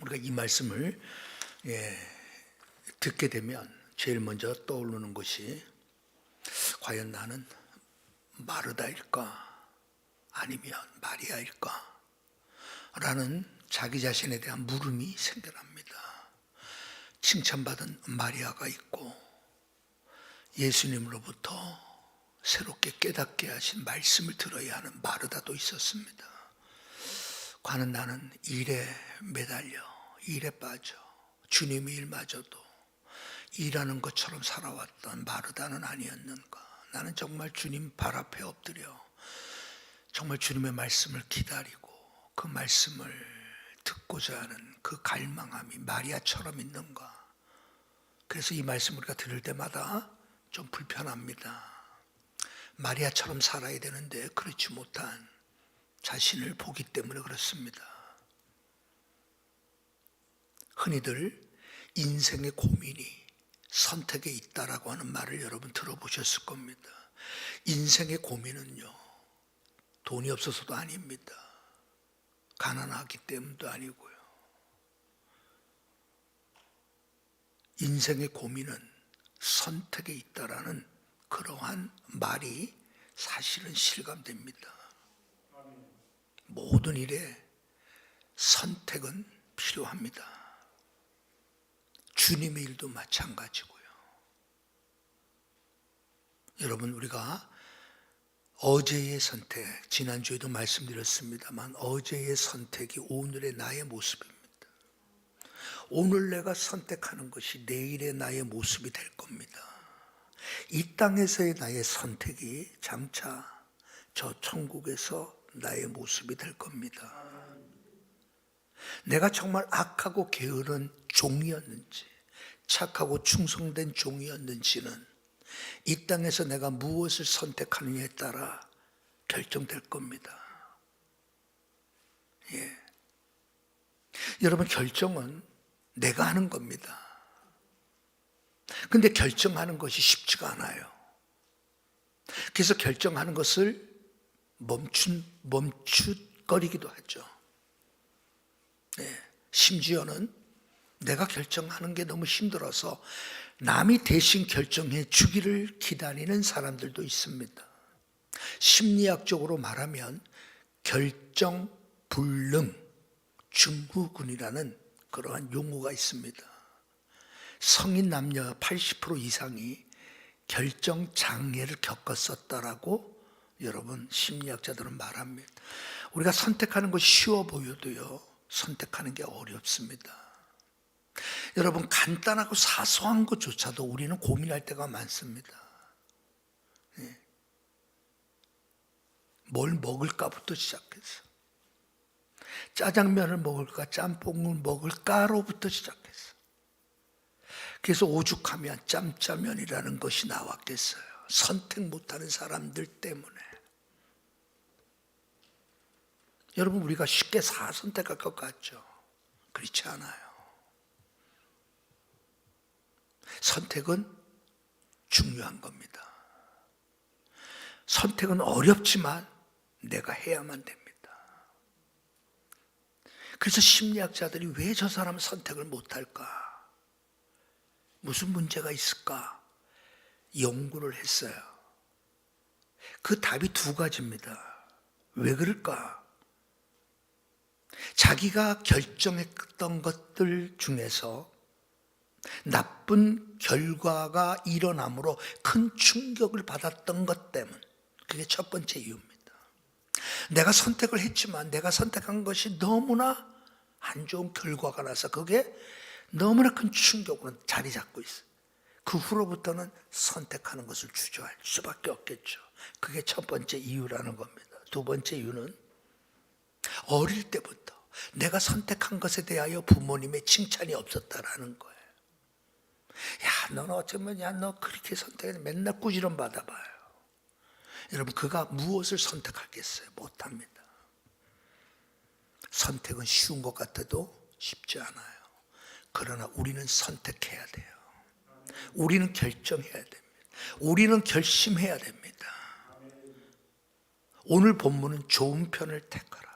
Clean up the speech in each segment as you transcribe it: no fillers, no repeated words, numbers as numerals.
우리가 이 말씀을 듣게 되면 제일 먼저 떠오르는 것이 과연 나는 마르다일까 아니면 마리아일까 라는 자기 자신에 대한 물음이 생겨납니다. 칭찬받은 마리아가 있고 예수님으로부터 새롭게 깨닫게 하신 말씀을 들어야 하는 마르다도 있었습니다. 과연 나는 일에 매달려 일에 빠져 주님의 일마저도 일하는 것처럼 살아왔던 마르다는 아니었는가. 나는 정말 주님 발 앞에 엎드려 정말 주님의 말씀을 기다리고 그 말씀을 듣고자 하는 그 갈망함이 마리아처럼 있는가. 그래서 이 말씀 우리가 들을 때마다 좀 불편합니다. 마리아처럼 살아야 되는데 그렇지 못한 자신을 보기 때문에 그렇습니다. 흔히들 인생의 고민이 선택에 있다라고 하는 말을 여러분 들어보셨을 겁니다. 인생의 고민은요, 돈이 없어서도 아닙니다. 가난하기 때문도 아니고요. 인생의 고민은 선택에 있다라는 그러한 말이 사실은 실감됩니다. 모든 일에 선택은 필요합니다. 주님의 일도 마찬가지고요. 여러분, 우리가 어제의 선택, 지난주에도 말씀드렸습니다만 어제의 선택이 오늘의 나의 모습입니다. 오늘 내가 선택하는 것이 내일의 나의 모습이 될 겁니다. 이 땅에서의 나의 선택이 장차 저 천국에서 나의 모습이 될 겁니다. 내가 정말 악하고 게으른 종이었는지 착하고 충성된 종이었는지는 이 땅에서 내가 무엇을 선택하느냐에 따라 결정될 겁니다. 여러분, 결정은 내가 하는 겁니다. 근데 결정하는 것이 쉽지가 않아요. 그래서 결정하는 것을 멈칫거리기도 하죠. 심지어는 내가 결정하는 게 너무 힘들어서 남이 대신 결정해 주기를 기다리는 사람들도 있습니다. 심리학적으로 말하면 결정불능 증후군이라는 그러한 용어가 있습니다. 성인 남녀 80% 이상이 결정장애를 겪었었다라고 여러분 심리학자들은 말합니다. 우리가 선택하는 것이 쉬워 보여도요, 선택하는 게 어렵습니다. 여러분, 간단하고 사소한 것조차도 우리는 고민할 때가 많습니다. 뭘 먹을까부터 시작해서 짜장면을 먹을까 짬뽕을 먹을까로부터 시작해서 그래서 오죽하면 짬짜면이라는 것이 나왔겠어요. 선택 못하는 사람들 때문에. 여러분, 우리가 쉽게 선택할 것 같죠? 그렇지 않아요. 선택은 중요한 겁니다. 선택은 어렵지만 내가 해야만 됩니다. 그래서 심리학자들이 왜 저 사람은 선택을 못할까? 무슨 문제가 있을까? 연구를 했어요. 그 답이 두 가지입니다. 왜 그럴까? 자기가 결정했던 것들 중에서 나쁜 결과가 일어남으로 큰 충격을 받았던 것 때문, 그게 첫 번째 이유입니다. 내가 선택을 했지만 내가 선택한 것이 너무나 안 좋은 결과가 나서 그게 너무나 큰 충격으로 자리 잡고 있어요. 그 후로부터는 선택하는 것을 주저할 수밖에 없겠죠. 그게 첫 번째 이유라는 겁니다. 두 번째 이유는 어릴 때부터 내가 선택한 것에 대하여 부모님의 칭찬이 없었다라는 거예요. 야, 너는 어쩌면 너 그렇게 선택해 맨날 꾸지람 받아봐요. 여러분, 그가 무엇을 선택하겠어요? 못합니다. 선택은 쉬운 것 같아도 쉽지 않아요. 그러나 우리는 선택해야 돼요. 우리는 결정해야 됩니다. 우리는 결심해야 됩니다. 오늘 본문은 좋은 편을 택하라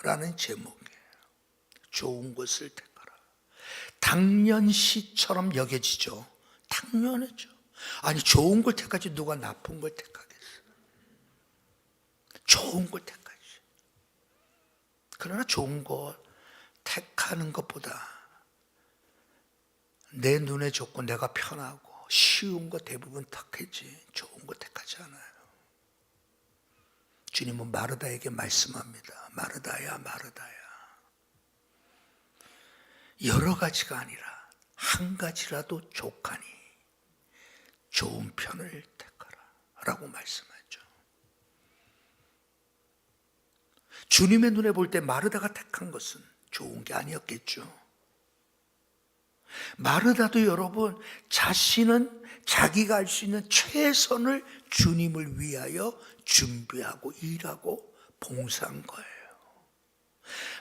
라는 제목이에요. 좋은 것을 택하라. 당연시처럼 여겨지죠. 당연하죠. 아니 좋은 걸 택하지 누가 나쁜 걸 택하겠어. 좋은 걸 택하지. 그러나 좋은 걸 택하는 것보다 내 눈에 좋고 내가 편하고 쉬운 거 대부분 택하지 좋은 거 택하지 않아요. 주님은 마르다에게 말씀합니다. 마르다야 마르다야, 여러 가지가 아니라 한 가지라도 족하니 좋은 편을 택하라 라고 말씀하죠. 주님의 눈에 볼 때 마르다가 택한 것은 좋은 게 아니었겠죠. 마르다도 여러분 자신은 자기가 할 수 있는 최선을 주님을 위하여 준비하고 일하고 봉사한 거예요.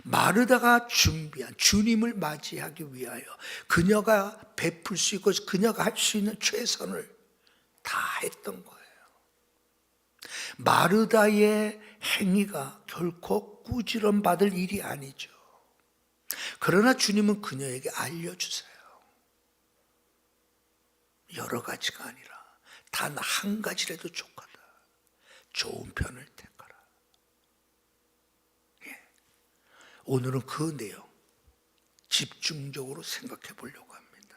마르다가 준비한 주님을 맞이하기 위하여 그녀가 베풀 수 있고 그녀가 할 수 있는 최선을 다 했던 거예요. 마르다의 행위가 결코 꾸지람 받을 일이 아니죠. 그러나 주님은 그녀에게 알려주세요. 여러 가지가 아니라 단 한 가지라도 족하다. 좋은 편을 택하라. 예. 오늘은 그 내용 집중적으로 생각해 보려고 합니다.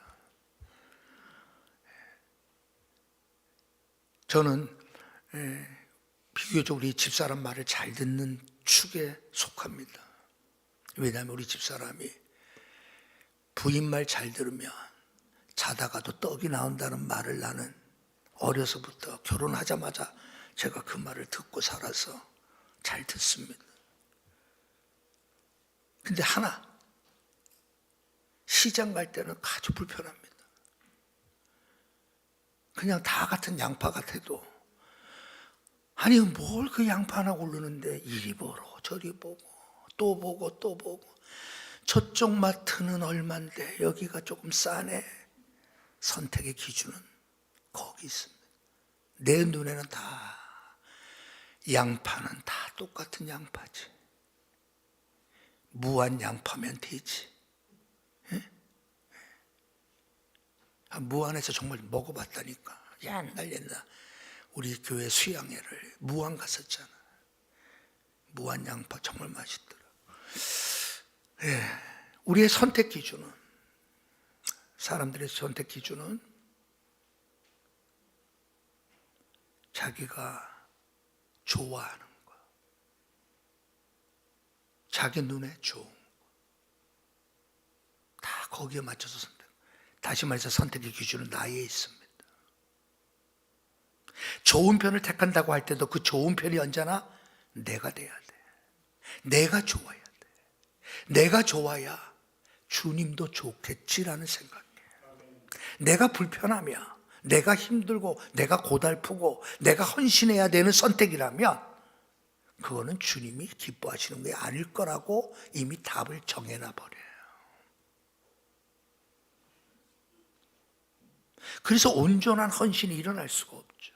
저는 비교적 우리 집사람 말을 잘 듣는 축에 속합니다. 왜냐하면 우리 집사람이 부인 말 잘 들으면 자다가도 떡이 나온다는 말을 나는 어려서부터 결혼하자마자 제가 그 말을 듣고 살아서 잘 듣습니다. 근데 하나, 시장 갈 때는 아주 불편합니다. 그냥 다 같은 양파 같아도 아니 뭘 그 양파 하나 고르는데 이리 보고 저리 보고 또 보고 또 보고, 저쪽 마트는 얼만데 여기가 조금 싸네. 선택의 기준은 거기 있습니다. 내 눈에는 다 양파는 다 똑같은 양파지. 무한 양파면 되지. 무안에서 정말 먹어봤다니까. 옛날 우리 교회 수양회를 무안 갔었잖아. 무안 양파 정말 맛있더라. 예, 우리의 선택 기준은, 사람들의 선택 기준은 자기가 좋아하는 거, 자기 눈에 좋은 거, 다 거기에 맞춰서 선택. 다시 말해서 선택의 기준은 나에 있습니다. 좋은 편을 택한다고 할 때도 그 좋은 편이 언제나 내가 돼야 돼. 내가 좋아야 돼. 내가 좋아야 주님도 좋겠지라는 생각이에요. 내가 불편하며 내가 힘들고 내가 고달프고 내가 헌신해야 되는 선택이라면 그거는 주님이 기뻐하시는 게 아닐 거라고 이미 답을 정해놔 버려요. 그래서 온전한 헌신이 일어날 수가 없죠.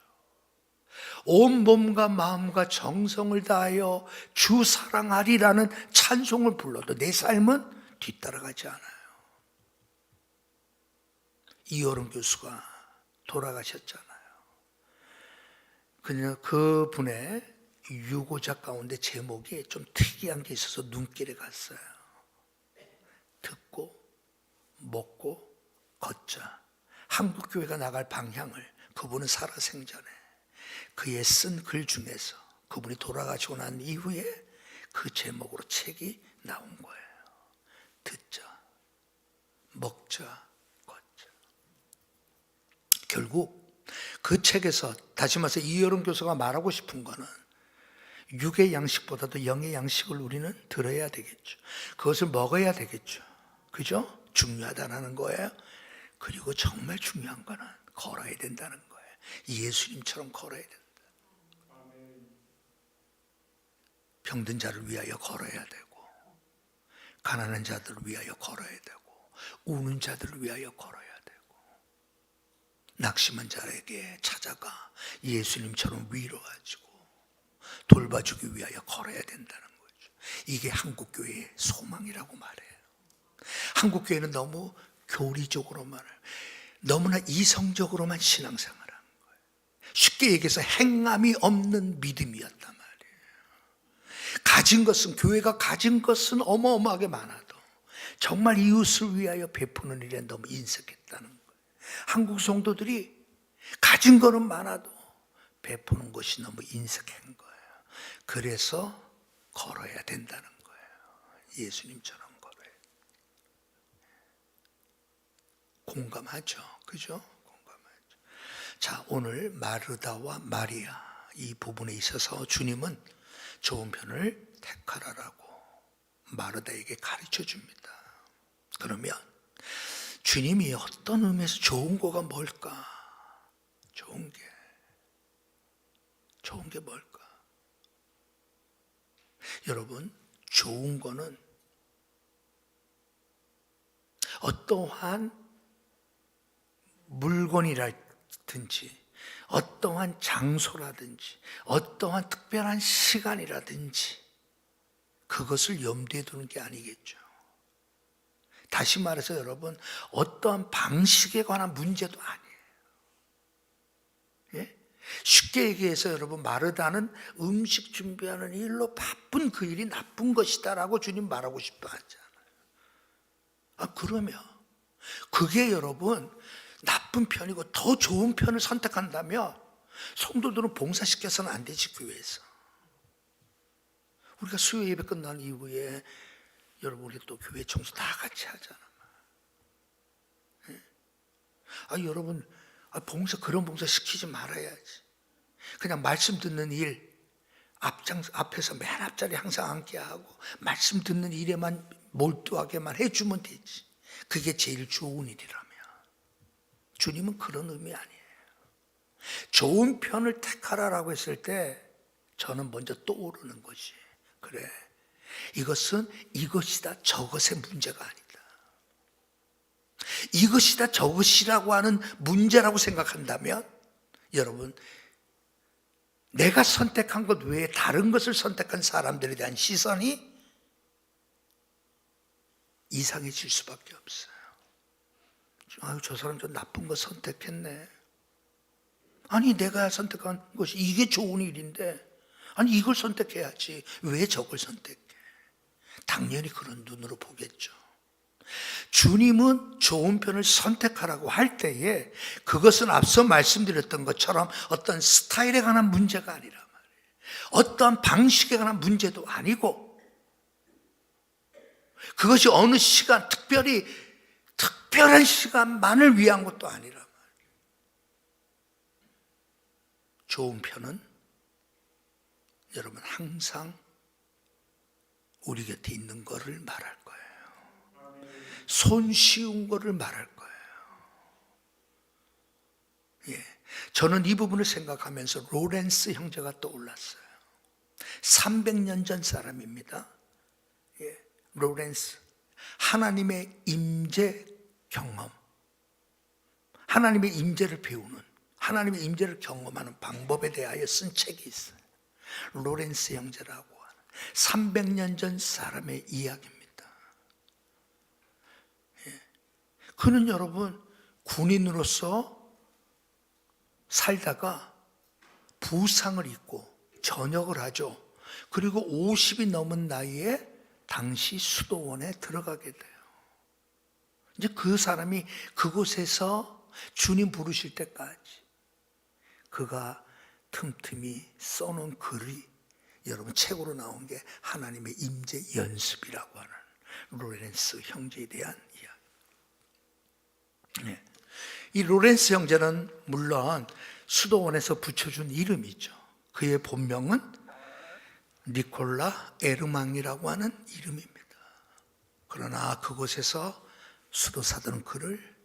온 몸과 마음과 정성을 다하여 주 사랑하리라는 찬송을 불러도 내 삶은 뒤따라가지 않아요. 이어른 교수가 돌아가셨잖아요. 그 분의 유고작 가운데 제목이 좀 특이한 게 있어서 눈길에 갔어요. 듣고 먹고 걷자. 한국교회가 나갈 방향을 그분은 살아생전에 그의 쓴 글 중에서 그분이 돌아가시고 난 이후에 그 제목으로 책이 나온 거예요. 듣자, 먹자, 걷자. 결국 그 책에서 다시 말해서 이여름 교수가 말하고 싶은 거는 육의 양식보다도 영의 양식을 우리는 들어야 되겠죠. 그것을 먹어야 되겠죠. 그죠? 중요하다는 거예요. 그리고 정말 중요한 거는 걸어야 된다는 거예요. 예수님처럼 걸어야 된다. 병든 자를 위하여 걸어야 되고, 가난한 자들을 위하여 걸어야 되고, 우는 자들을 위하여 걸어야 되고, 낙심한 자에게 찾아가 예수님처럼 위로하시고 돌봐주기 위하여 걸어야 된다는 거죠. 이게 한국교회의 소망이라고 말해요. 한국교회는 너무 교리적으로만, 너무나 이성적으로만 신앙생활을 한 거예요. 쉽게 얘기해서 행함이 없는 믿음이었단 말이에요. 가진 것은, 교회가 가진 것은 어마어마하게 많아도 정말 이웃을 위하여 베푸는 일에 너무 인색했다는 거예요. 한국 성도들이 가진 거는 많아도 베푸는 것이 너무 인색한 거예요. 그래서 걸어야 된다는 거예요. 예수님처럼 걸어야. 공감하죠? 그죠? 공감하죠. 자, 오늘 마르다와 마리아 이 부분에 있어서 주님은 좋은 편을 택하라라고 마르다에게 가르쳐 줍니다. 그러면 주님이 어떤 의미에서 좋은 거가 뭘까? 좋은 게 뭘까? 여러분, 좋은 거는 어떠한 물건이라든지 어떠한 장소라든지 어떠한 특별한 시간이라든지 그것을 염두에 두는 게 아니겠죠. 다시 말해서 여러분, 어떠한 방식에 관한 문제도 아니에요. 예? 쉽게 얘기해서 여러분, 마르다는 음식 준비하는 일로 바쁜 그 일이 나쁜 것이다라고 주님 말하고 싶어 하잖아요. 그러면 그게 여러분 나쁜 편이고 더 좋은 편을 선택한다면 성도들은 봉사시켜서는 안 되지, 교회에서. 우리가 수요 예배 끝난 이후에 여러분, 우리 또 교회 청소 다 같이 하잖아. 여러분, 그런 봉사 시키지 말아야지. 그냥 말씀 듣는 일, 앞에서 맨 앞자리 항상 앉게 하고, 말씀 듣는 일에만 몰두하게만 해주면 되지. 그게 제일 좋은 일이라면. 주님은 그런 의미 아니에요. 좋은 편을 택하라라고 했을 때, 저는 먼저 떠오르는 것이, 그래, 이것은 이것이다 저것의 문제가 아니다. 이것이다 저것이라고 하는 문제라고 생각한다면 여러분, 내가 선택한 것 외에 다른 것을 선택한 사람들에 대한 시선이 이상해질 수밖에 없어요. 저 사람 좀 나쁜 거 선택했네. 아니, 내가 선택한 것이 이게 좋은 일인데, 아니 이걸 선택해야지 왜 저걸 선택해? 당연히 그런 눈으로 보겠죠. 주님은 좋은 편을 선택하라고 할 때에 그것은 앞서 말씀드렸던 것처럼 어떤 스타일에 관한 문제가 아니라 말이에요. 어떠한 방식에 관한 문제도 아니고, 그것이 어느 시간 특별한 시간만을 위한 것도 아니라 말이에요. 좋은 편은 여러분 항상 우리 곁에 있는 거를 말할 거예요. 손쉬운 거를 말할 거예요. 예, 저는 이 부분을 생각하면서 로렌스 형제가 떠올랐어요. 300년 전 사람입니다. 예, 로렌스. 하나님의 임재 경험, 하나님의 임재를 배우는, 하나님의 임재를 경험하는 방법에 대하여 쓴 책이 있어요. 로렌스 형제라고 하는 300년 전 사람의 이야기입니다. 그는 여러분 군인으로서 살다가 부상을 입고 전역을 하죠. 그리고 50이 넘은 나이에 당시 수도원에 들어가게 돼요. 이제 그 사람이 그곳에서 주님 부르실 때까지 그가 틈틈이 써놓은 글이 여러분 책으로 나온 게 하나님의 임재 연습이라고 하는 로렌스 형제에 대한 이야기. 네. 이 로렌스 형제는 물론 수도원에서 붙여준 이름이죠. 그의 본명은 니콜라 에르망이라고 하는 이름입니다. 그러나 그곳에서 수도사들은 그를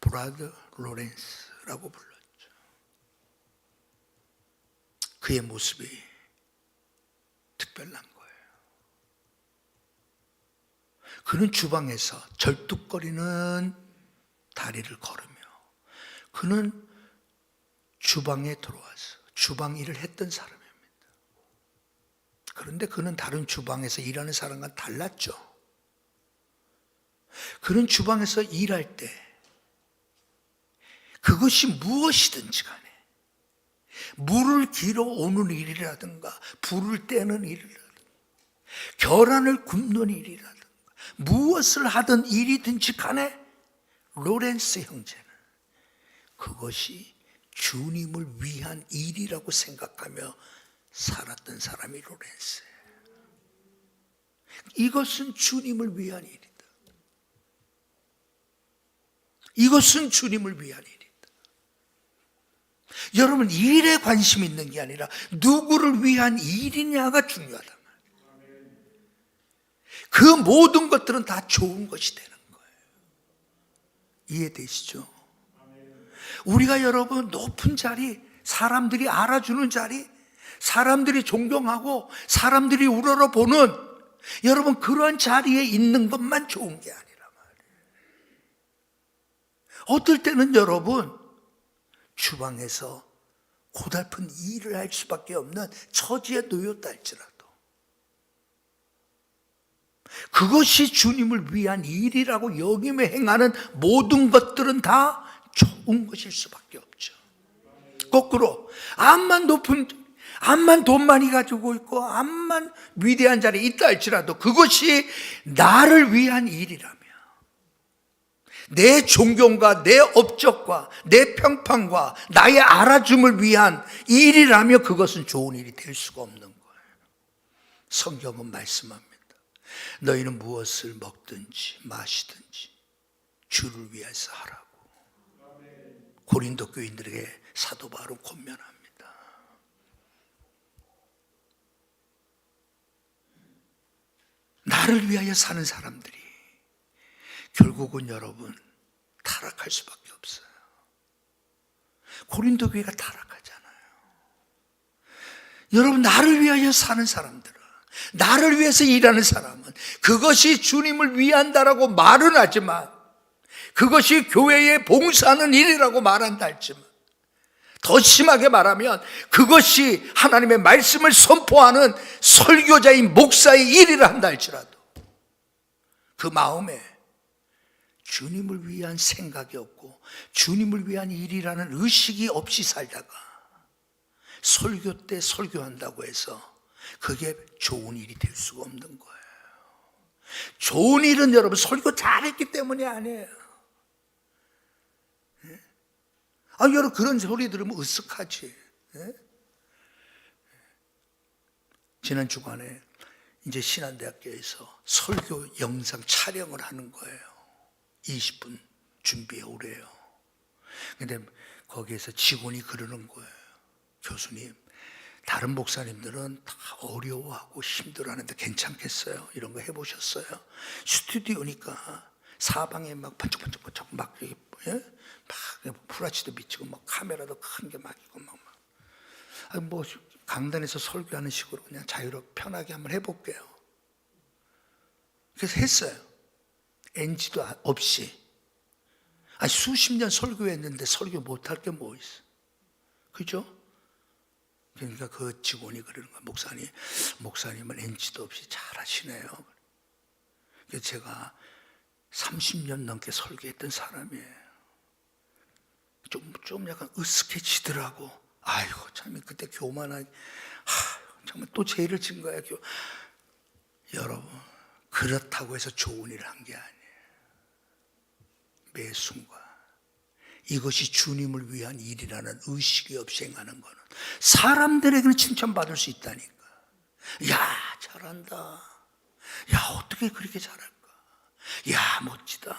브라더 로렌스라고 불렀죠. 그의 모습이 특별한 거예요. 그는 주방에서 절뚝거리는 다리를 걸으며 그는 주방에 들어와서 주방 일을 했던 사람입니다. 그런데 그는 다른 주방에서 일하는 사람과 달랐죠. 그런 주방에서 일할 때 그것이 무엇이든지 간에 물을 길어 오는 일이라든가 불을 떼는 일이라든가 계란을 굽는 일이라든가 무엇을 하든 일이든지 간에 로렌스 형제는 그것이 주님을 위한 일이라고 생각하며 살았던 사람이 로렌스예요. 이것은 주님을 위한 일이다. 이것은 주님을 위한 일이다. 여러분, 일에 관심 있는 게 아니라 누구를 위한 일이냐가 중요하단 말이에요. 그 모든 것들은 다 좋은 것이 되는 거예요. 이해되시죠? 우리가 여러분 높은 자리, 사람들이 알아주는 자리, 사람들이 존경하고 사람들이 우러러보는 여러분 그러한 자리에 있는 것만 좋은 게 아니라 말이에요. 어떨 때는 여러분 주방에서 고달픈 일을 할 수밖에 없는 처지에 놓였다 할지라도 그것이 주님을 위한 일이라고 여기며 행하는 모든 것들은 다 좋은 것일 수밖에 없죠. 거꾸로 암만 돈 많이 가지고 있고 암만 위대한 자리에 있다 할지라도 그것이 나를 위한 일이라며 내 존경과 내 업적과 내 평판과 나의 알아줌을 위한 일이라며 그것은 좋은 일이 될 수가 없는 거예요. 성경은 말씀합니다. 너희는 무엇을 먹든지 마시든지 주를 위해서 하라고. 고린도 교인들에게 사도 바울은 권면합니다. 나를 위하여 사는 사람들이 결국은 여러분 타락할 수밖에 없어요. 고린도 교회가 타락하잖아요. 여러분 나를 위하여 사는 사람들은, 나를 위해서 일하는 사람은 그것이 주님을 위한다라고 말은 하지만 그것이 교회에 봉사하는 일이라고 말한다 할지만 더 심하게 말하면 그것이 하나님의 말씀을 선포하는 설교자인 목사의 일이라 한다 할지라도 그 마음에 주님을 위한 생각이 없고 주님을 위한 일이라는 의식이 없이 살다가 설교 때 설교한다고 해서 그게 좋은 일이 될 수가 없는 거예요. 좋은 일은 여러분 설교 잘했기 때문이 아니에요. 여러분 그런 소리 들으면 으쓱하지. 지난 주간에 이제 신한대학교에서 설교 영상 촬영을 하는 거예요. 20분 준비해 오래요. 근데 거기에서 직원이 그러는 거예요. 교수님, 다른 목사님들은 다 어려워하고 힘들어하는데 괜찮겠어요? 이런 거 해보셨어요? 스튜디오니까 사방에 막 번쩍번쩍번쩍 막 후라치도 미치고 막 카메라도 큰 게 막 있고 뭐 강단에서 설교하는 식으로 그냥 자유롭게 편하게 한번 해볼게요. 그래서 했어요. NG도 없이. 수십 년 설교했는데 설교 못할 게 뭐 있어? 그죠? 그러니까 그 직원이 그러는 거야. 목사님은 NG도 없이 잘하시네요. 그래서 제가 30년 넘게 설교했던 사람이에요. 좀 약간 으쓱해지더라고. 아이고, 참, 그때 교만하게. 정말 또 죄를 진 거야. 여러분, 그렇다고 해서 좋은 일을 한 게 아니에요. 매 순간. 이것이 주님을 위한 일이라는 의식이 없이 행하는 거는 사람들에게는 칭찬받을 수 있다니까. 야, 잘한다. 야, 어떻게 그렇게 잘할까? 야, 멋지다.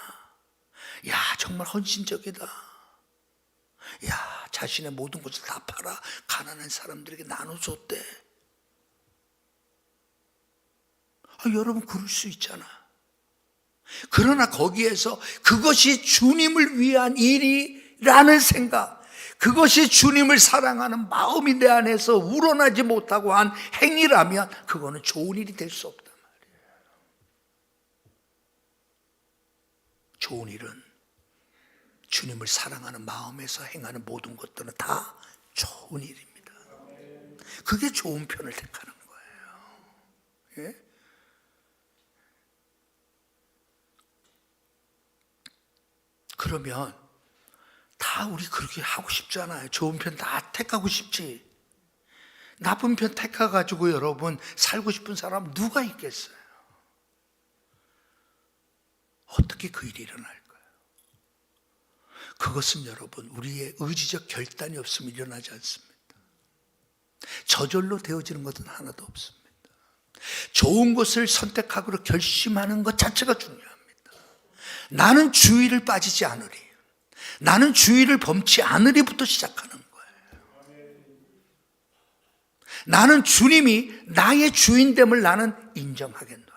야, 정말 헌신적이다. 야, 자신의 모든 것을 다 팔아 가난한 사람들에게 나눠줬대. 여러분 그럴 수 있잖아. 그러나 거기에서 그것이 주님을 위한 일이라는 생각, 그것이 주님을 사랑하는 마음이 내 안에서 우러나지 못하고 한 행위라면 그거는 좋은 일이 될 수 없단 말이에요. 좋은 일은 주님을 사랑하는 마음에서 행하는 모든 것들은 다 좋은 일입니다. 그게 좋은 편을 택하는 거예요. 예? 그러면 다 우리 그렇게 하고 싶잖아요. 좋은 편 다 택하고 싶지. 나쁜 편 택해가지고 여러분 살고 싶은 사람 누가 있겠어요? 어떻게 그 일이 일어날까요? 그것은 여러분 우리의 의지적 결단이 없으면 일어나지 않습니다. 저절로 되어지는 것은 하나도 없습니다. 좋은 것을 선택하기로 결심하는 것 자체가 중요합니다. 나는 주의를 빠지지 않으리, 나는 주의를 범치 않으리부터 시작하는 거예요. 나는 주님이 나의 주인됨을 나는 인정하겠노라.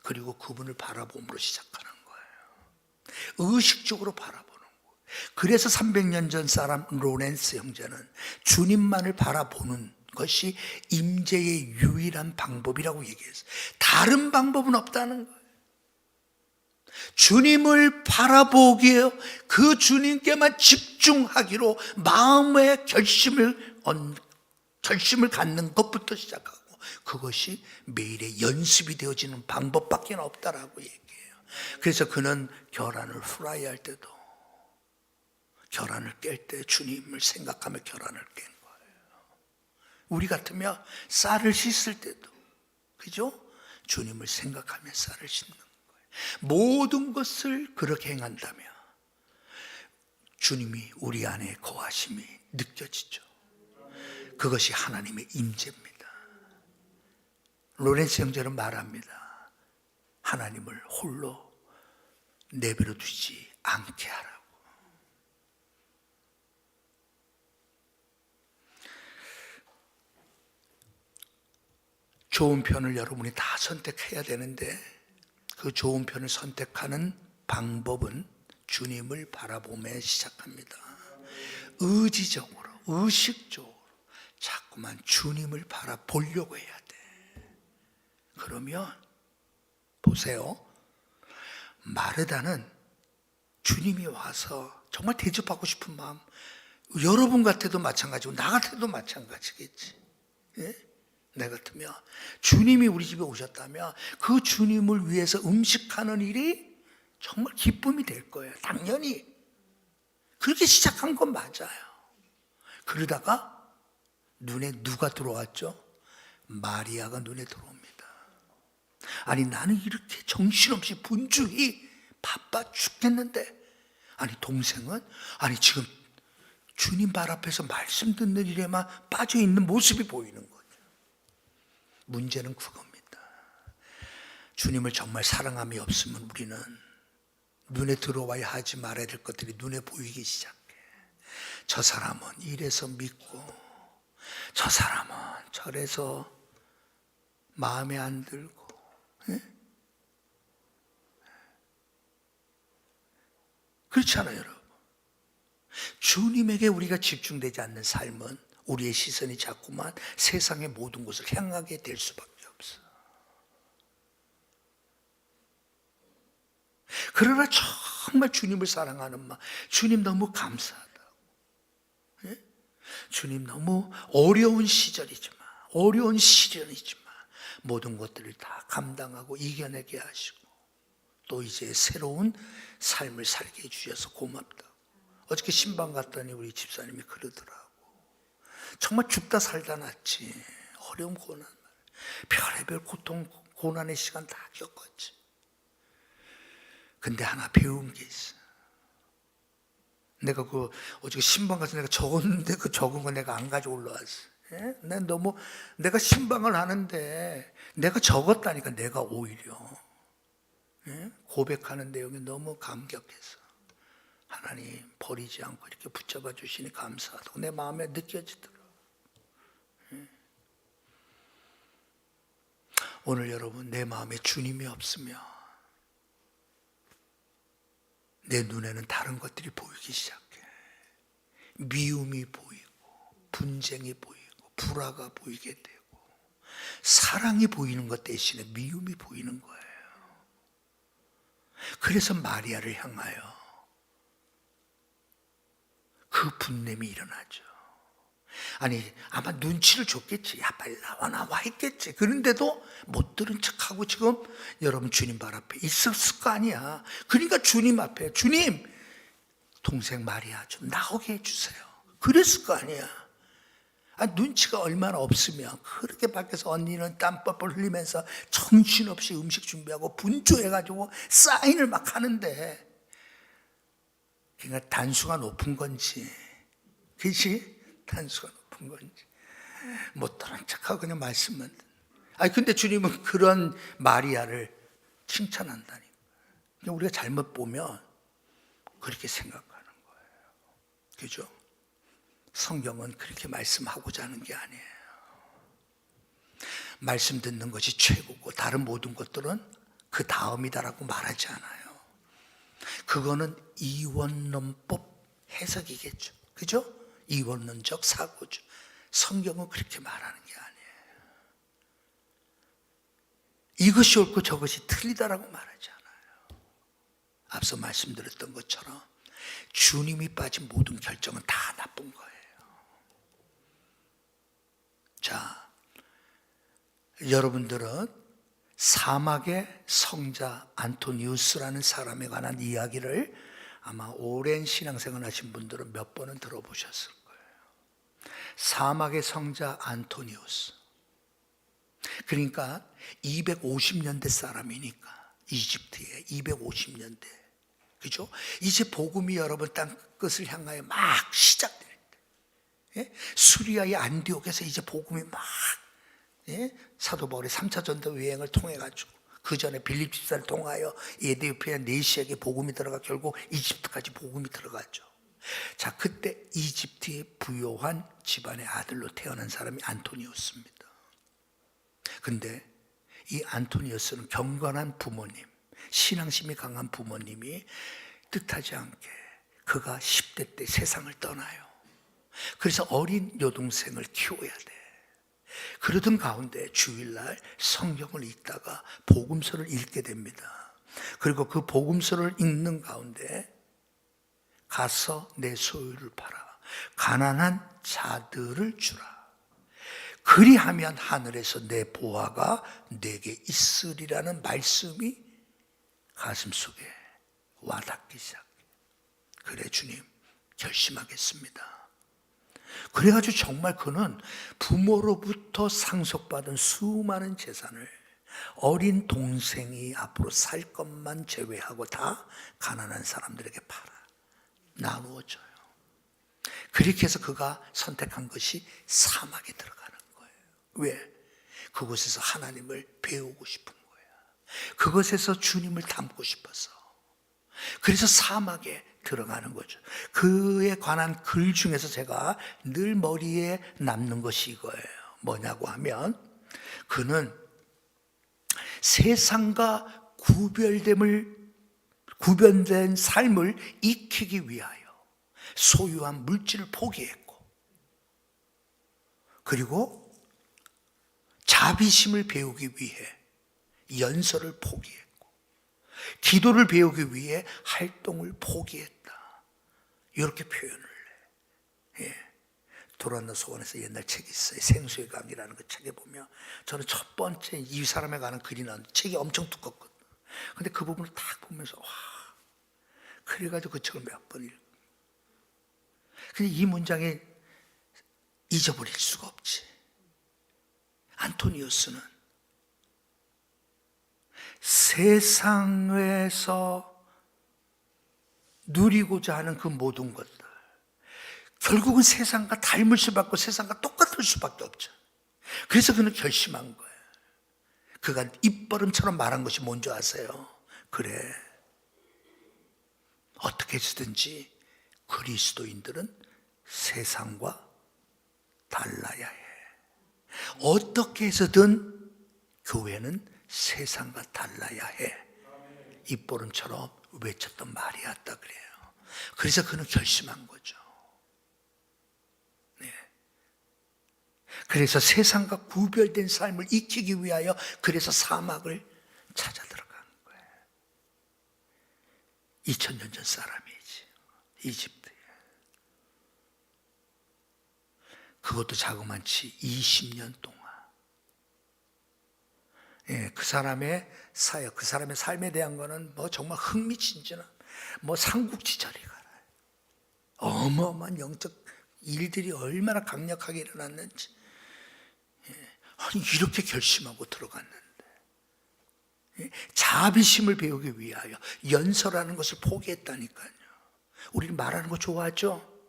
그리고 그분을 바라봄으로 시작하는 거예요. 의식적으로 바라보는 거예요. 그래서 300년 전 사람 로렌스 형제는 주님만을 바라보는 것이 임재의 유일한 방법이라고 얘기했어요. 다른 방법은 없다는 거예요. 주님을 바라보기에 그 주님께만 집중하기로 마음의 결심을 갖는 것부터 시작하고, 그것이 매일의 연습이 되어지는 방법밖에 없다라고 얘기해요. 그래서 그는 계란을 후라이할 때도, 계란을 깰 때 주님을 생각하며 계란을 깬 거예요. 우리 같으면 쌀을 씻을 때도, 그죠? 주님을 생각하며 쌀을 씻는 거예요. 모든 것을 그렇게 행한다면 주님이 우리 안에 거하심이 느껴지죠. 그것이 하나님의 임재입니다. 로렌스 형제는 말합니다. 하나님을 홀로 내버려 두지 않게 하라고. 좋은 편을 여러분이 다 선택해야 되는데, 그 좋은 편을 선택하는 방법은 주님을 바라보며 시작합니다. 의지적으로, 의식적으로 자꾸만 주님을 바라보려고 해야 돼. 그러면 보세요. 마르다는 주님이 와서 정말 대접하고 싶은 마음, 여러분 같아도 마찬가지고 나 같아도 마찬가지겠지. 예? 내 같으면 주님이 우리 집에 오셨다면 그 주님을 위해서 음식하는 일이 정말 기쁨이 될 거예요. 당연히 그렇게 시작한 건 맞아요. 그러다가 눈에 누가 들어왔죠? 마리아가 눈에 들어옵니다. 아니, 나는 이렇게 정신없이 분주히 바빠 죽겠는데, 아니 동생은 아니 지금 주님 발 앞에서 말씀 듣는 일에만 빠져 있는 모습이 보이는 거예요. 문제는 그겁니다. 주님을 정말 사랑함이 없으면 우리는 눈에 들어와야 하지 말아야 될 것들이 눈에 보이기 시작해. 저 사람은 이래서 믿고, 저 사람은 저래서 마음에 안 들고. 예? 그렇잖아요, 여러분. 주님에게 우리가 집중되지 않는 삶은 우리의 시선이 자꾸만 세상의 모든 곳을 향하게 될 수밖에 없어. 그러나 정말 주님을 사랑하는 마음, 주님 너무 감사하다고. 예? 주님 너무 어려운 시절이지만, 어려운 시련이지만 모든 것들을 다 감당하고 이겨내게 하시고, 또 이제 새로운 삶을 살게 해주셔서 고맙다고. 어저께 신방 갔더니 우리 집사님이 그러더라고. 정말 죽다 살다 났지. 어려움, 고난, 별의별 고통, 고난의 시간 다 겪었지. 근데 하나 배운 게 있어. 내가 어저께 신방 가서 내가 적었는데 그 적은 거 내가 안 가지고 올라왔어. 예? 내가 신방을 하는데 내가 적었다니까, 내가 오히려. 예? 고백하는 내용이 너무 감격해서. 하나님 버리지 않고 이렇게 붙잡아 주시니 감사하다고 내 마음에 느껴지더라고요. 오늘 여러분, 내 마음에 주님이 없으면 내 눈에는 다른 것들이 보이기 시작해. 미움이 보이고, 분쟁이 보이고, 불화가 보이게 되고, 사랑이 보이는 것 대신에 미움이 보이는 거예요. 그래서 마리아를 향하여 그 분냄이 일어나죠. 아니 아마 눈치를 줬겠지. 야 빨리 나와 했겠지. 그런데도 못 들은 척하고 지금 여러분 주님 발 앞에 있었을 거 아니야. 그러니까 주님 앞에 주님 동생 마리아 좀 나오게 해주세요. 그랬을 거 아니야. 눈치가 얼마나 없으면 그렇게 밖에서 언니는 땀 뻘뻘 흘리면서 정신없이 음식 준비하고 분주해가지고 사인을 막 하는데, 그러니까 단수가 높은 건지, 그렇지? 단수가 높은 건지 못 들은 척하고 그냥 말씀만. 근데 주님은 그런 마리아를 칭찬한다니. 우리가 잘못 보면 그렇게 생각하는 거예요. 그죠? 성경은 그렇게 말씀하고자 하는 게 아니에요. 말씀 듣는 것이 최고고 다른 모든 것들은 그 다음이다라고 말하지 않아요. 그거는 이원론법 해석이겠죠. 그죠? 이원론적 사고죠. 성경은 그렇게 말하는 게 아니에요. 이것이 옳고 저것이 틀리다라고 말하지 않아요. 앞서 말씀드렸던 것처럼 주님이 빠진 모든 결정은 다 나쁜 거예요. 자, 여러분들은 사막의 성자 안토니우스라는 사람에 관한 이야기를 아마 오랜 신앙생활 하신 분들은 몇 번은 들어보셨을 거예요. 사막의 성자 안토니우스. 그러니까 250년대 사람이니까 이집트에 250년대. 그죠? 이제 복음이 여러분 땅 끝을 향하여 막 시작될 때, 수리아의 안디옥에서 이제 복음이 막, 사도 바울의 3차 전도 여행을 통해 가지고 그 전에 빌립 집사를 통하여 에디오피아 네시에게 복음이 들어가 결국 이집트까지 복음이 들어갔죠. 자, 그때 이집트의 부요한 집안의 아들로 태어난 사람이 안토니우스입니다. 근데 이 안토니우스는 경건한 부모님, 신앙심이 강한 부모님이 뜻하지 않게 그가 10대 때 세상을 떠나요. 그래서 어린 여동생을 키워야 돼. 그러던 가운데 주일날 성경을 읽다가 복음서를 읽게 됩니다. 그리고 그 복음서를 읽는 가운데 가서 내 소유를 팔아 가난한 자들을 주라. 그리하면 하늘에서 내 보화가 내게 있으리라는 말씀이 가슴속에 와닿기 시작해. 그래 주님 결심하겠습니다. 그래가지고 정말 그는 부모로부터 상속받은 수많은 재산을 어린 동생이 앞으로 살 것만 제외하고 다 가난한 사람들에게 팔아 나누어줘요. 그렇게 해서 그가 선택한 것이 사막에 들어가는 거예요. 왜? 그곳에서 하나님을 배우고 싶은 거야. 그것에서 주님을 닮고 싶어서. 그래서 사막에 들어가는 거죠. 그에 관한 글 중에서 제가 늘 머리에 남는 것이 이거예요. 뭐냐고 하면 그는 세상과 구별된 삶을 익히기 위하여 소유한 물질을 포기했고, 그리고 자비심을 배우기 위해 연설을 포기했고, 기도를 배우기 위해 활동을 포기했다. 이렇게 표현을 해. 도란노 소원에서 옛날 책이 있어요. 생수의 강이라는 그 책에 보면 저는 첫 번째 이 사람에 관한 글이 나왔는데 책이 엄청 두껍거든요. 근데 그 부분을 딱 보면서 와, 그래가지고 그 책을 몇 번 읽고. 근데 이 문장에 잊어버릴 수가 없지. 안토니우스는 세상에서 누리고자 하는 그 모든 것들, 결국은 세상과 닮을 수밖에 없고 세상과 똑같을 수밖에 없죠. 그래서 그는 결심한 거예요. 그가 입버릇처럼 말한 것이 뭔지 아세요? 그래, 어떻게 해서든지 그리스도인들은 세상과 달라야 해. 어떻게 해서든 교회는 세상과 달라야 해. 입버릇처럼 외쳤던 말이었다 그래요. 그래서 그는 결심한 거죠. 네. 그래서 세상과 구별된 삶을 익히기 위하여 그래서 사막을 찾아 들어간 거예요. 2000년 전 사람이지. 이집트에. 그것도 자그만치 20년 동안. 예, 그 사람의 사역, 그 사람의 삶에 대한 거는 뭐 정말 흥미진진한 뭐 삼국지전이 가라. 어마어마한 영적 일들이 얼마나 강력하게 일어났는지. 예, 아니 이렇게 결심하고 들어갔는데 예, 자비심을 배우기 위하여 연설하는 것을 포기했다니까요. 우리는 말하는 거 좋아하죠?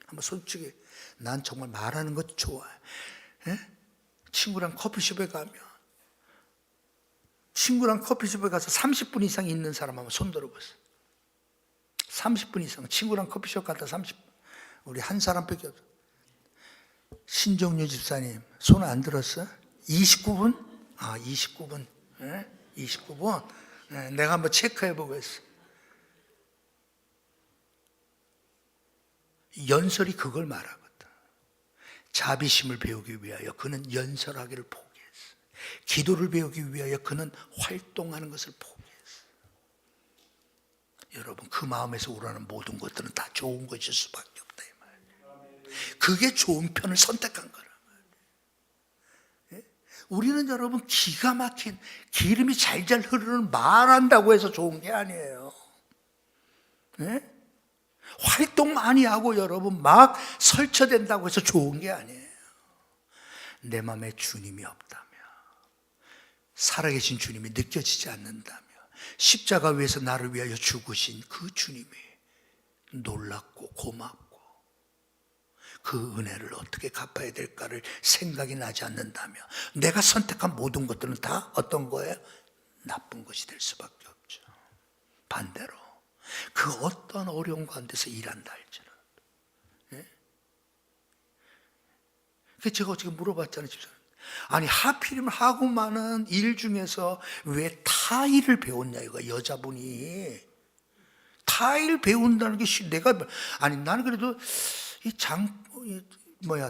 한번 솔직히 난 정말 말하는 것 좋아해. 예? 친구랑 커피숍에 가면 친구랑 커피숍에 가서 30분 이상 있는 사람 한번 손 들어보세요. 30분 이상 친구랑 커피숍 갔다 30분. 우리 한 사람밖에 없어. 신종유 집사님 손 안 들었어요? 29분? 아 29분. 예? 29분. 예, 내가 한번 체크해 보겠어. 연설이 그걸 말하거든. 자비심을 배우기 위하여 그는 연설하기를 포기했어. 기도를 배우기 위하여 그는 활동하는 것을 포기했어. 여러분 그 마음에서 우러나는 모든 것들은 다 좋은 것일 수밖에 없다 이 말이에요. 그게 좋은 편을 선택한 거란 말이에요. 예? 우리는 여러분 기가 막힌 기름이 잘잘 흐르는 말한다고 해서 좋은 게 아니에요. 예? 활동 많이 하고 여러분 막 설쳐된다고 해서 좋은 게 아니에요. 내 마음에 주님이 없다면, 살아계신 주님이 느껴지지 않는다면, 십자가 위에서 나를 위하여 죽으신 그 주님이 놀랍고 고맙고 그 은혜를 어떻게 갚아야 될까를 생각이 나지 않는다면 내가 선택한 모든 것들은 다 어떤 거예요? 나쁜 것이 될 수밖에 없죠. 반대로 그 어떤 어려운 가운데서 일한다 할지라도. 예? 그래서 제가 어떻게 물어봤잖아요, 집사님. 아니 하필이면 하고 많은 일 중에서 왜 타일을 배웠냐 이거. 여자분이 타일 배운다는 게 내가 아니 나는 그래도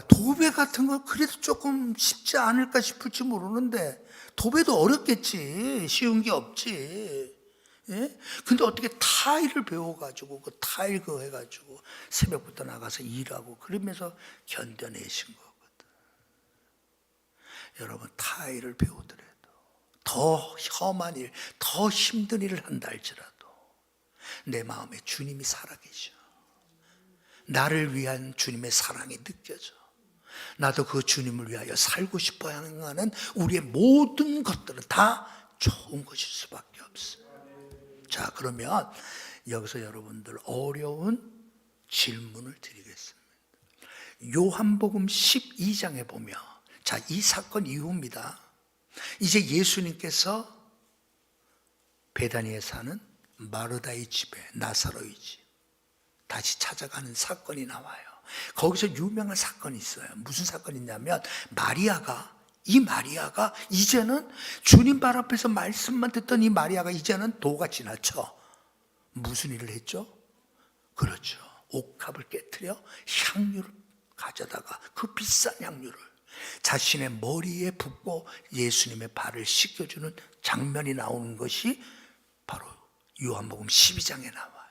도배 같은 거 그래도 조금 쉽지 않을까 싶을지 모르는데 도배도 어렵겠지. 쉬운 게 없지. 예? 근데 어떻게 타일을 배워가지고 그 타일 그거 해가지고 새벽부터 나가서 일하고 그러면서 견뎌내신 거거든. 여러분 타일을 배우더라도 더 험한 일, 더 힘든 일을 한다 할지라도 내 마음에 주님이 살아계셔. 나를 위한 주님의 사랑이 느껴져. 나도 그 주님을 위하여 살고 싶어 하는 우리의 모든 것들은 다 좋은 것일 수밖에 없어. 자, 그러면 여기서 여러분들 어려운 질문을 드리겠습니다. 요한복음 12장에 보면, 자, 이 사건 이후입니다. 이제 예수님께서 베다니에 사는 마르다의 집에, 나사로의 집 다시 찾아가는 사건이 나와요. 거기서 유명한 사건이 있어요. 무슨 사건이 있냐면 이 마리아가 이제는 주님 발 앞에서 말씀만 듣던 이 마리아가 이제는 도가 지나쳐 무슨 일을 했죠? 그렇죠. 옥합을 깨트려 향유를 가져다가 그 비싼 향유를 자신의 머리에 붓고 예수님의 발을 씻겨주는 장면이 나오는 것이 바로 요한복음 12장에 나와요.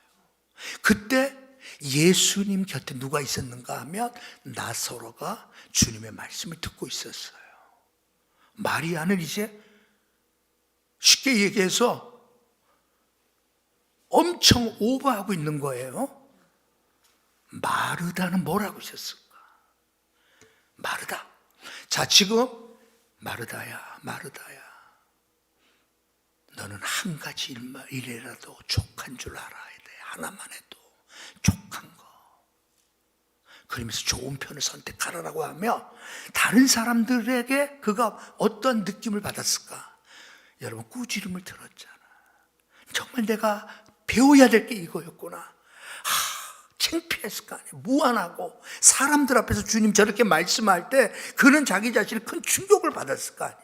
그때 예수님 곁에 누가 있었는가 하면 나사로가 주님의 말씀을 듣고 있었어요. 마리아는 이제 쉽게 얘기해서 엄청 오버하고 있는 거예요. 마르다는 뭘 하고 있었을까? 마르다. 자, 지금 마르다야, 너는 한 가지 일이라도 족한 줄 알아야 돼. 하나만 해도 족한 거. 그러면서 좋은 편을 선택하라고 하며 다른 사람들에게 그가 어떤 느낌을 받았을까? 여러분 꾸지름을 들었잖아. 정말 내가 배워야 될 게 이거였구나. 창피했을 거 아니야. 무안하고 사람들 앞에서 주님 저렇게 말씀할 때 그는 자기 자신이 큰 충격을 받았을 거 아니야.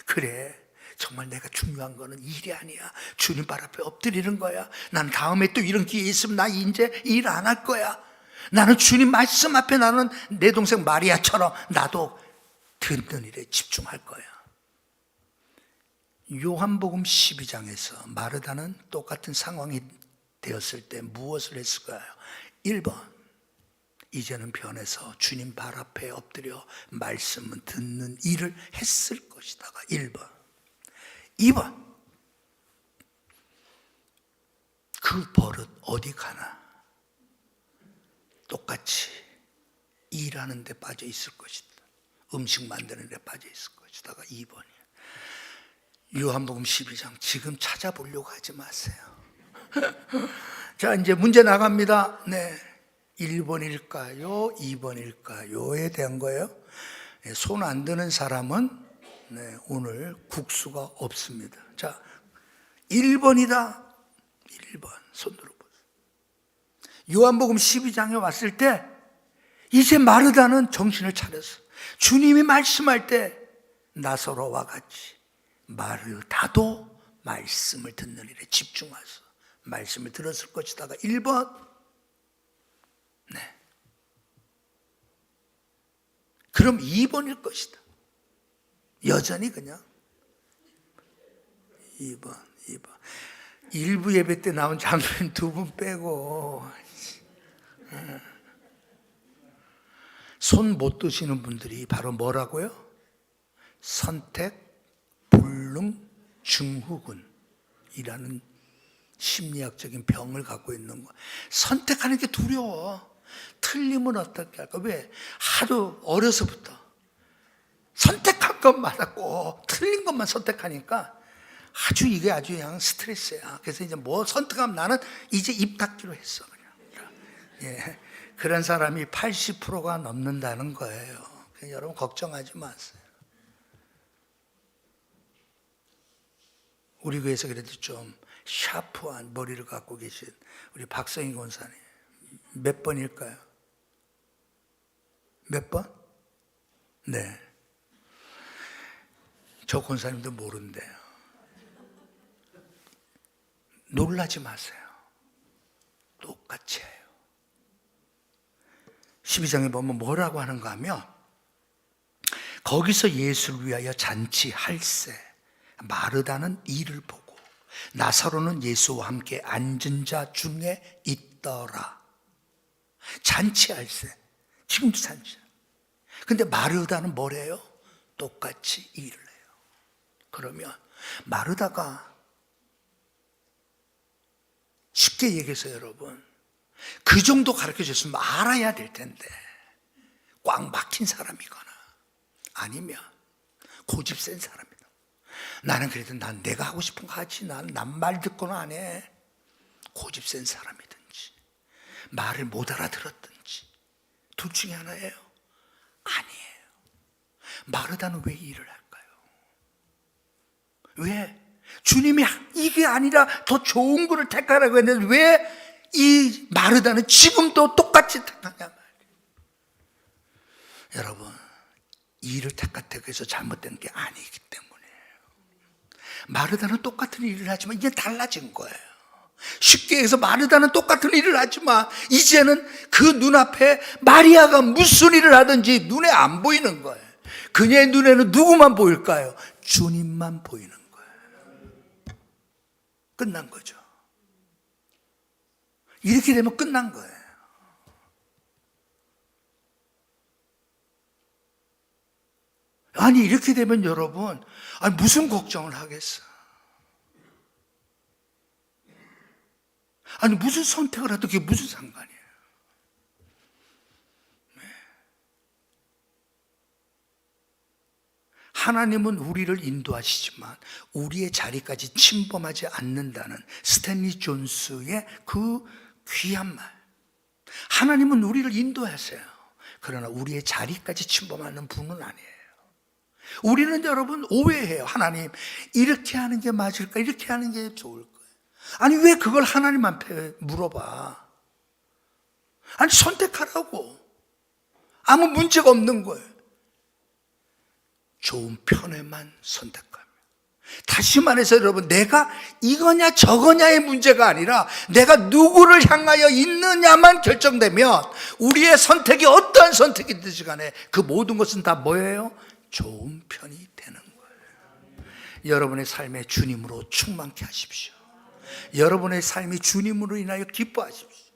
그래, 정말 내가 중요한 거는 일이 아니야. 주님 발 앞에 엎드리는 거야. 난 다음에 또 이런 기회 있으면 나 이제 일 안 할 거야. 나는 주님 말씀 앞에 나는 내 동생 마리아처럼 나도 듣는 일에 집중할 거야. 요한복음 12장에서 마르다는 똑같은 상황이 되었을 때 무엇을 했을까요? 1번 이제는 변해서 주님 발 앞에 엎드려 말씀을 듣는 일을 했을 것이다가 1번. 2번, 그 버릇 어디 가나 똑같이 일하는 데 빠져 있을 것이다. 음식 만드는 데 빠져 있을 것이다가 2번이야. 요한복음 12장 지금 찾아보려고 하지 마세요. 자, 이제 문제 나갑니다. 네, 1번일까요? 2번일까요?에 대한 거예요. 손 안 드는 사람은 오늘 국수가 없습니다. 자, 1번이다. 1번 손 들어보세요. 요한복음 12장에 왔을 때 이제 마르다는 정신을 차렸어. 주님이 말씀할 때 나사로와 같이 마르다도 말씀을 듣는 일에 집중해서 말씀을 들었을 것이다가 1번. 네. 그럼 2번일 것이다. 여전히 그냥 2번. 일부 예배 때 나온 장로님 2분 빼고 손 못 드시는 분들이 바로 뭐라고요? 선택 불능 증후군이라는 심리학적인 병을 갖고 있는 거야. 선택하는 게 두려워. 틀리면 어떻게 할까? 왜? 하도 어려서부터 선택할 것마다 꼭 틀린 것만 선택하니까 이게 아주 그냥 스트레스야. 그래서 이제 뭐 선택하면 나는 이제 입 닫기로 했어. 그냥. 예. 그런 사람이 80%가 넘는다는 거예요. 여러분 걱정하지 마세요. 우리 교회에서 그래도 좀 샤프한 머리를 갖고 계신 우리 박성희 권사님 몇 번일까요? 몇 번? 네. 저 권사님도 모른대요. 놀라지 마세요. 똑같이 해요. 12장에 보면 뭐라고 하는가 하면 거기서 예수를 위하여 잔치할세 마르다는 이를 보고 나사로는 예수와 함께 앉은 자 중에 있더라. 잔치할세. 지금도 잔치. 근데 마르다는 뭐래요? 똑같이 일을 해요. 그러면 마르다가 쉽게 얘기해서 여러분 그 정도 가르쳐 줬으면 알아야 될 텐데 꽉 막힌 사람이거나 아니면 고집 센 사람이다. 나는 그래도 난 내가 하고 싶은 거 하지. 난 말 듣고는 안 해. 고집 센 사람이든지 말을 못 알아들었든지 둘 중에 하나예요? 아니에요. 마르다는 왜 일을 할까요? 왜? 주님이 이게 아니라 더 좋은 거를 택하라고 했는데 왜 이 마르다는 지금도 똑같이 택하냐 말이에요. 여러분, 일을 택했다고 해서 잘못된 게 아니기 때문이에요. 마르다는 똑같은 일을 하지만 이제 달라진 거예요. 쉽게 해서 마르다는 똑같은 일을 하지만 이제는 그 눈앞에 마리아가 무슨 일을 하든지 눈에 안 보이는 거예요. 그녀의 눈에는 누구만 보일까요? 주님만 보이는 거예요. 끝난 거죠. 이렇게 되면 끝난 거예요. 아니 이렇게 되면 여러분 무슨 걱정을 하겠어? 아니 무슨 선택을 해도 그게 무슨 상관이에요? 하나님은 우리를 인도하시지만 우리의 자리까지 침범하지 않는다는 스탠리 존스의 그 귀한 말. 하나님은 우리를 인도하세요. 그러나 우리의 자리까지 침범하는 분은 아니에요. 우리는 여러분 오해해요. 하나님 이렇게 하는 게 맞을까? 이렇게 하는 게 좋을까? 아니 왜 그걸 하나님한테 물어봐? 아니 선택하라고. 아무 문제가 없는 거예요. 좋은 편에만 선택하며. 다시 말해서 여러분 내가 이거냐 저거냐의 문제가 아니라 내가 누구를 향하여 있느냐만 결정되면 우리의 선택이 어떠한 선택이든지 간에 그 모든 것은 다 뭐예요? 좋은 편이 되는 거예요. 여러분의 삶에 주님으로 충만케 하십시오. 여러분의 삶이 주님으로 인하여 기뻐하십시오.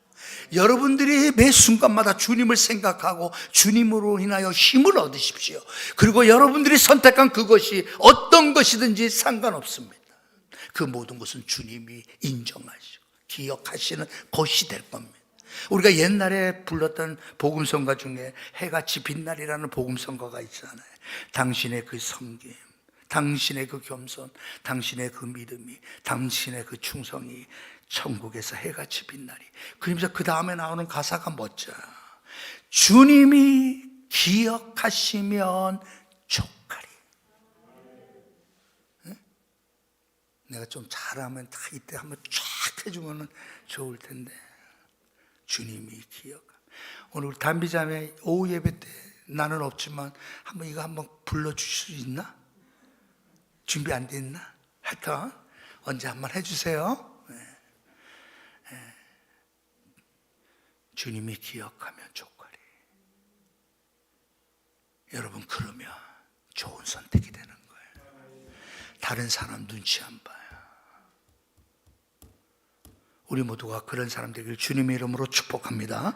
여러분들이 매 순간마다 주님을 생각하고 주님으로 인하여 힘을 얻으십시오. 그리고 여러분들이 선택한 그것이 어떤 것이든지 상관없습니다. 그 모든 것은 주님이 인정하시고 기억하시는 것이 될 겁니다. 우리가 옛날에 불렀던 복음성가 중에 해같이 빛날이라는 복음성가가 있잖아요. 당신의 그 섬김, 당신의 그 겸손, 당신의 그 믿음이, 당신의 그 충성이 천국에서 해같이 빛나리. 그러면서 그 다음에 나오는 가사가 멋져요. 주님이 기억하시면 족하리. 내가 좀 잘하면 다 이때 한번 쫙 해주면 좋을 텐데. 주님이 기억. 오늘 우리 단비자매 오후 예배 때 나는 없지만 한번 이거 한번 불러주실 수 있나? 준비 안 돼 있나? 하여튼 언제 한번 해주세요. 주님이 기억하면 족하리. 여러분, 그러면 좋은 선택이 되는 거예요. 다른 사람 눈치 안 봐요. 우리 모두가 그런 사람 되기를 주님의 이름으로 축복합니다.